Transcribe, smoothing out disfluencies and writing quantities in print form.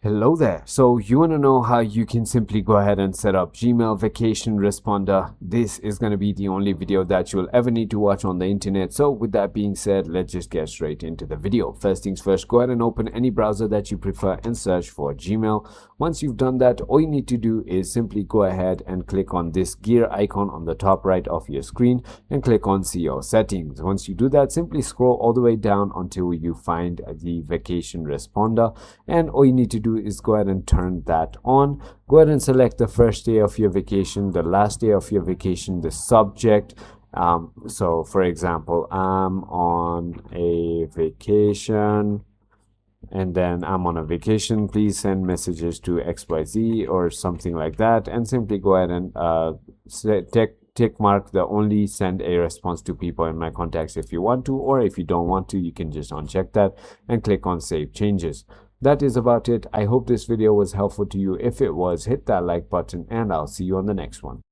Hello there. So you want to know how you can simply go ahead and set up Gmail vacation responder. This is going to be the only video that you'll ever need to watch on the internet. So with that being said, let's just get straight into the video. First things first, go ahead and open any browser that you prefer and search for Gmail. Once you've done that, all you need to do is simply go ahead and click on this gear icon on the top right of your screen and click on see your settings. Once you do that, simply scroll all the way down until you find the vacation responder, and all you need to do is go ahead and turn that on. Go ahead and select the first day of your vacation, the last day of your vacation, the subject. So for example, I'm on a vacation, and then I'm on a vacation, please send messages to XYZ or something like that, and simply go ahead and tick mark the only send a response to people in my contacts if you want to, or if you don't want to, you can just uncheck that and click on save changes. That is about it. I hope this video was helpful to you. If it was, hit that like button and I'll see you on the next one.